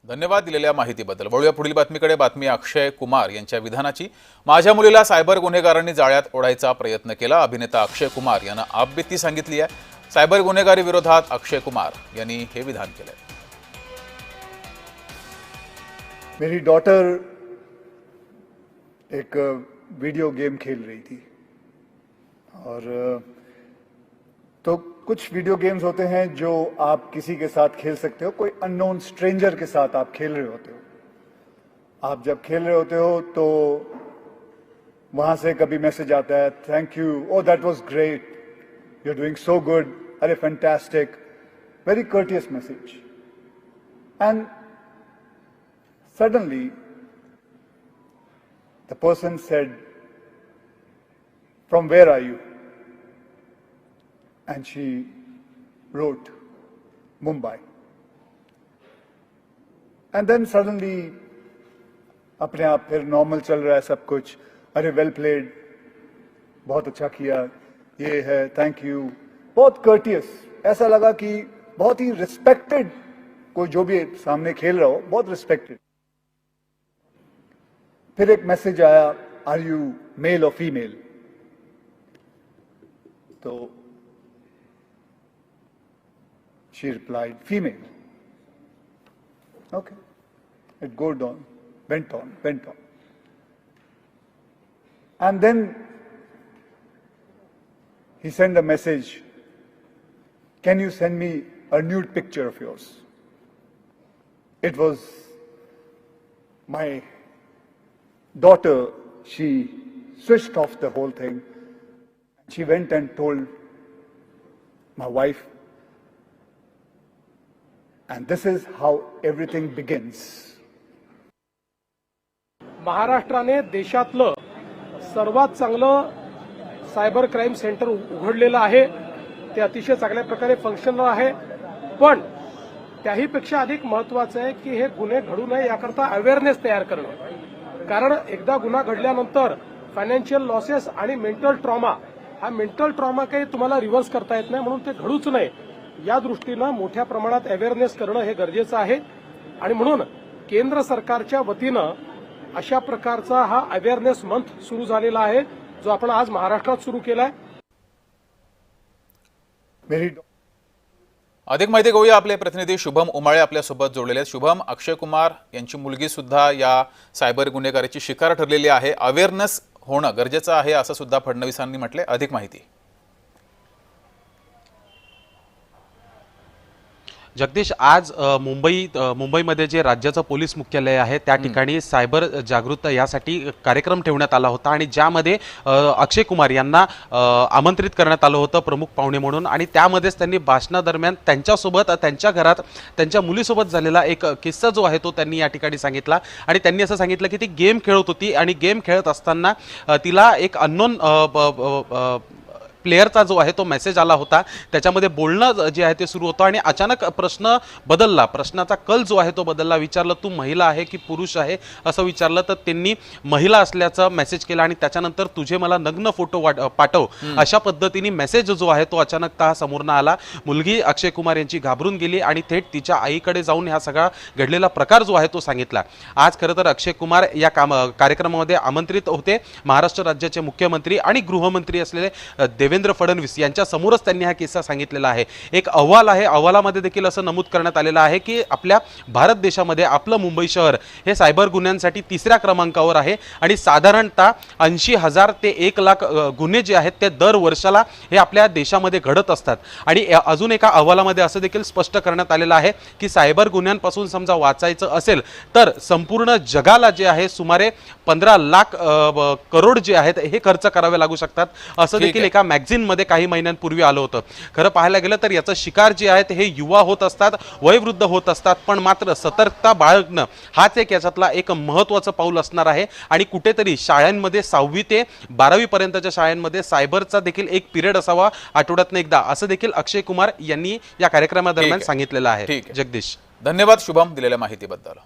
धन्यवाद दिलेल्या माहितीबद्दल। वळूया पुढील बातमीकडे। बातमी अक्षय कुमार यांच्या विधानाची। माझ्या मुलीला सायबर गुन्हेगारांनी जाळ्यात ओढायचा प्रयत्न केला। अभिनेता अक्षय कुमार यांना आपबीती सांगितली आहे। सायबर गुन्हेगारी विरोधात अक्षय कुमार यांनी हे विधान केले। मेरी डॉटर एक वीडियो गेम खेल रही थी और तो कुछ वीडियो गेम्स होते हैं जो आप किसी के साथ खेल सकते हो, कोई अननोन स्ट्रेंजर के साथ आप खेल रहे होते हो। आप जब खेल रहे होते हो तो वहां से कभी मैसेज आता है, thank you, oh that was great, you are doing so good, अरे fantastic, very courteous message. And suddenly the person said, from where are you? And she wrote, Mumbai. And then suddenly अपने आप फिर normal चल रहा है सब कुछ, अरे वेल played, बहुत अच्छा किया, ये है, थैंक यू, बहुत कर्टियस। ऐसा लगा कि बहुत ही रिस्पेक्टेड, कोई जो भी सामने खेल रहा हो बहुत रिस्पेक्टेड। फिर एक मैसेज आया, आर यू मेल और फीमेल? तो she replied female. Okay, it goed on, went on, went on, and then he sent a message, can you send me a nude picture of yours? It was my daughter. She switched off the whole thing. She went and told my wife, and this is how everything begins. महाराष्ट्राने देशातलं सर्वात चांगलं cyber crime centre उघडलेलं आहे। ते अतिशय चांगल्या प्रकारे functional आहे, पण त्याहीपेक्षा अधिक महत्त्वाचं आहे की हे गुन्हे घडू नये याकरता अवेअरनेस तयार करणं। कारण एकदा गुन्हा घडल्यानंतर फायनान्शियल लॉसेस आणि मेंटल ट्रॉमा, हा मेंटल ट्रॉमा काही तुम्हाला रिव्हर्स करता येत नाही, म्हणून ते घडूच नये या दृष्टीनं मोठ्या प्रमाणात अवेअरनेस करणं हे गरजेचं आहे। आणि म्हणून केंद्र सरकारच्या वतीनं अशा प्रकारचा हा अवेअरनेस मंथ सुरू झालेला आहे, जो आपण आज महाराष्ट्रात सुरू केलाय। अधिक माहिती घेऊया। आपले प्रतिनिधी शुभम उमाळे आपल्यासोबत जोडलेले आहेत। शुभम, अक्षय कुमार यांची मुलगी सुद्धा या सायबर गुन्हेगारीची शिकार ठरलेली आहे। अवेअरनेस होणं गरजेचं आहे असं सुद्धा फडणवीसांनी म्हटले। अधिक माहिती। जगदीश, आज मुंबईमध्ये जे राज्याचं पोलीस मुख्यालय आहे त्या ठिकाणी सायबर जागृतता यासाठी कार्यक्रम ठेवण्यात आला होता आणि ज्यामध्ये अक्षय कुमार यांना आमंत्रित करण्यात आलं होतं प्रमुख पाहुणे म्हणून। आणि त्यामध्येच त्यांनी भाषणादरम्यान त्यांच्यासोबत त्यांच्या घरात त्यांच्या मुलीसोबत झालेला एक किस्सा जो आहे तो त्यांनी या ठिकाणी सांगितला। आणि त्यांनी असं सांगितलं की ती गेम खेळत होती आणि गेम खेळत असताना तिला एक अननोन प्लेयरचा जो आहे तो मेसेज आला होता, त्याच्यामध्ये बोलणं जे आहे ते सुरू होतं आणि अचानक प्रश्न बदलला, प्रश्नाचा कल जो आहे तो बदलला। विचारलं तू महिला आहे की पुरुष आहे असं विचारलं, तर त्यांनी महिला असल्याचा मेसेज केला आणि त्याच्यानंतर तुझे मला नग्न फोटो पाठव अशा पद्धतीने मेसेज जो आहे तो अचानकतः समोर आला। मुलगी अक्षय कुमार यांची घाबरून गेली आणि थेट तिच्या आईकडे जाऊन हा सगळा घडलेला प्रकार जो आहे तो सांगितला। आज खरं तर अक्षय कुमार या कार्यक्रमामध्ये आमंत्रित होते। महाराष्ट्र राज्याचे मुख्यमंत्री आणि गृहमंत्री असलेले देवेंद्र फडणवीस यांच्या समोरच त्यांनी हा किस्सा सांगितलेला आहे। एक अहवाल आहे, अहवालामध्ये देखील असं नमूद करण्यात आलेलं आहे की आपल्या भारत देशामध्ये आपलं मुंबई शहर हे सायबर गुन्ह्यांसाठी 3ऱ्या क्रमांकावर आहे आणि साधारणतः 80,000 ते 1,00,000 गुन्हे जे आहेत ते दर वर्षाला हे आपल्या देशामध्ये घडत असतात। आणि अजून एका अहवालामध्ये असं देखील स्पष्ट करण्यात आलेलं आहे की सायबर गुन्ह्यांपासून समजा वाचायचं असेल तर संपूर्ण जगाला जे आहे सुमारे 15 लाख करोड जे आहेत हे खर्च करावे लागू शकतात असं देखील एका मॅगझिन मध्ये काही महिन्यांपूर्वी आलं होतं। खरं पाहायला गेलं तर याचा शिकार जे आहेत हे युवा होत असतात, वयोवृद्ध होत असतात, पण मात्र सतर्कता बाळगणं हाच एक याच्यातला एक महत्त्वाचं पाऊल असणार आहे। आणि कुठेतरी शाळांमध्ये 6वी ते 12वी पर्यंतच्या शाळांमध्ये सायबरचा देखील एक पिरियड असावा आठवड्यातून एकदा, असं देखील अक्षय कुमार यांनी या कार्यक्रमादरम्यान सांगितलेलं आहे। ठीक आहे जगदीश, धन्यवाद शुभम दिलेल्या माहितीबद्दल।